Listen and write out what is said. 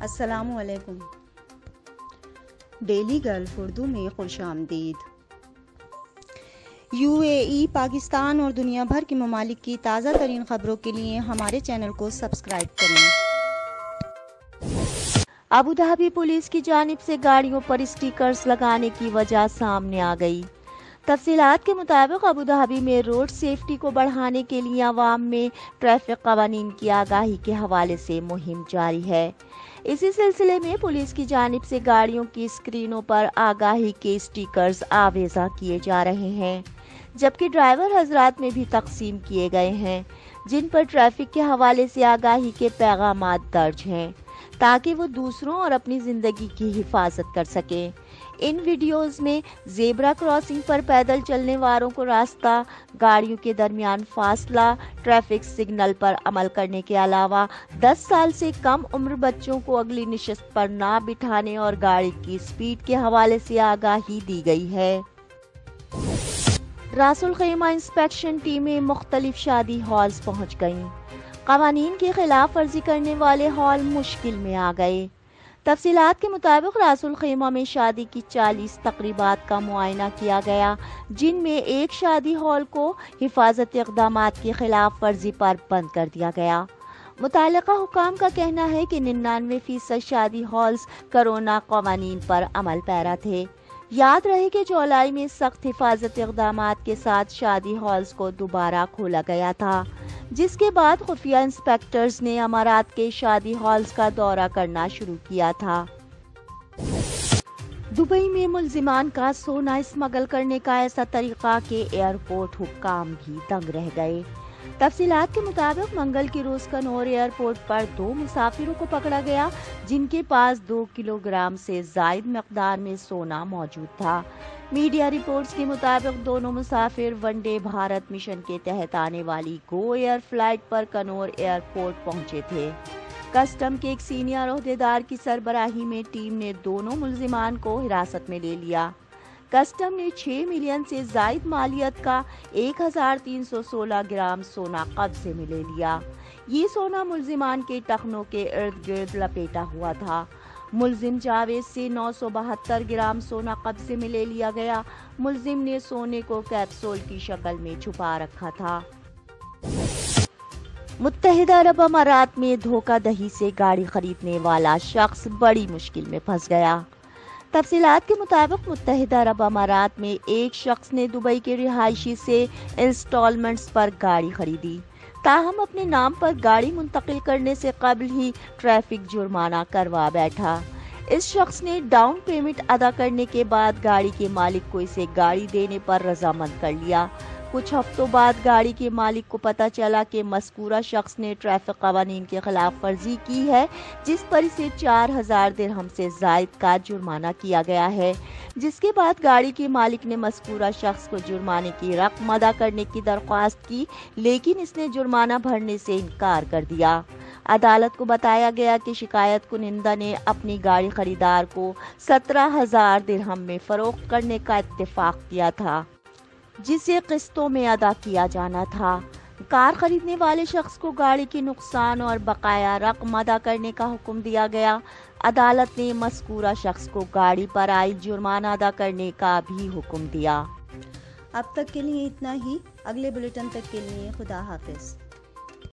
السلام علیکم۔ Daily golf Urdu میں خوش آمدید۔ UAE، پاکستان اور دنیا بھر کے ممالک کی تازہ ترین خبروں کے لیے ہمارے چینل کو سبسکرائب کریں۔ ابوظہبی پولیس کی جانب سے گاڑیوں پر اسٹیکرز لگانے کی وجہ سامنے آ گئی۔ تفصیلات کے مطابق ابوظہبی میں روڈ سیفٹی کو بڑھانے کے لیے عوام میں ٹریفک قوانین کی آگاہی کے حوالے سے مہم جاری ہے۔ اسی سلسلے میں پولیس کی جانب سے گاڑیوں کی اسکرینوں پر آگاہی کے اسٹیکرز آویزاں کیے جا رہے ہیں، جبکہ ڈرائیور حضرات میں بھی تقسیم کیے گئے ہیں، جن پر ٹریفک کے حوالے سے آگاہی کے پیغامات درج ہیں، تاکہ وہ دوسروں اور اپنی زندگی کی حفاظت کر سکیں۔ ان ویڈیوز میں زیبرا کراسنگ پر پیدل چلنے والوں کو راستہ، گاڑیوں کے درمیان فاصلہ، ٹریفک سگنل پر عمل کرنے کے علاوہ 10 سال سے کم عمر بچوں کو اگلی نشست پر نہ بٹھانے اور گاڑی کی سپیڈ کے حوالے سے آگاہی دی گئی ہے۔ راس الخیمہ انسپیکشن ٹیمیں مختلف شادی ہالز پہنچ گئیں۔ قوانین کی خلاف ورزی کرنے والے ہال مشکل میں آ گئے۔ تفصیلات کے مطابق راس الخیمہ میں شادی کی 40 تقریبات کا معائنہ کیا گیا، جن میں ایک شادی ہال کو حفاظتی اقدامات کی خلاف ورزی پر بند کر دیا گیا۔ متعلقہ حکام کا کہنا ہے کہ 99% شادی ہالز کرونا قوانین پر عمل پیرا تھے۔ یاد رہے کہ جولائی میں سخت حفاظتی اقدامات کے ساتھ شادی ہالز کو دوبارہ کھولا گیا تھا، جس کے بعد خفیہ انسپیکٹرز نے امارات کے شادی ہالز کا دورہ کرنا شروع کیا تھا۔ دبئی میں ملزمان کا سونا اسمگل کرنے کا ایسا طریقہ کہ ایئرپورٹ حکام بھی دنگ رہ گئے۔ تفصیلات کے مطابق منگل کے روز کنور ایئرپورٹ پر 2 مسافروں کو پکڑا گیا، جن کے پاس 2 کلو گرام سے زائد مقدار میں سونا موجود تھا۔ میڈیا رپورٹس کے مطابق دونوں مسافر وندے بھارت مشن کے تحت آنے والی گو ایئر فلائٹ پر کنور ایئرپورٹ پہنچے تھے۔ کسٹم کے ایک سینئر عہدیدار کی سربراہی میں ٹیم نے دونوں ملزمان کو حراست میں لے لیا۔ کسٹم نے 6 ملین سے زائد مالیت کا 1316 گرام سونا قبضے میں لے لیا۔ یہ سونا ملزمان کے ٹخنوں کے ارد گرد لپیٹا ہوا تھا۔ ملزم جاوید سے 972 گرام سونا قبضے میں لے لیا گیا۔ ملزم نے سونے کو کیپسول کی شکل میں چھپا رکھا تھا۔ متحدہ عرب امارات میں دھوکہ دہی سے گاڑی خریدنے والا شخص بڑی مشکل میں پھنس گیا۔ تفصیلات کے مطابق متحدہ عرب امارات میں ایک شخص نے دبئی کے رہائشی سے انسٹالمنٹس پر گاڑی خریدی، تاہم اپنے نام پر گاڑی منتقل کرنے سے قبل ہی ٹریفک جرمانہ کروا بیٹھا۔ اس شخص نے ڈاؤن پیمنٹ ادا کرنے کے بعد گاڑی کے مالک کو اسے گاڑی دینے پر رضامند کر لیا۔ کچھ ہفتوں بعد گاڑی کے مالک کو پتہ چلا کہ مذکورہ شخص نے ٹریفک قوانین کی خلاف ورزی کی ہے، جس پر اسے 4000 درہم سے زائد کا جرمانہ کیا گیا ہے، جس کے بعد گاڑی کے مالک نے مذکورہ شخص کو جرمانے کی رقم ادا کرنے کی درخواست کی، لیکن اس نے جرمانہ بھرنے سے انکار کر دیا۔ عدالت کو بتایا گیا کہ شکایت کنندہ نے اپنی گاڑی خریدار کو 17000 درہم میں فروخت کرنے کا اتفاق کیا تھا، جسے قسطوں میں ادا کیا جانا تھا۔ کار خریدنے والے شخص کو گاڑی کی نقصان اور بقایا رقم ادا کرنے کا حکم دیا گیا۔ عدالت نے مذکورہ شخص کو گاڑی پر عائد جرمانہ ادا کرنے کا بھی حکم دیا۔ اب تک کے لیے اتنا ہی۔ اگلے بلیٹن تک کے لیے خدا حافظ۔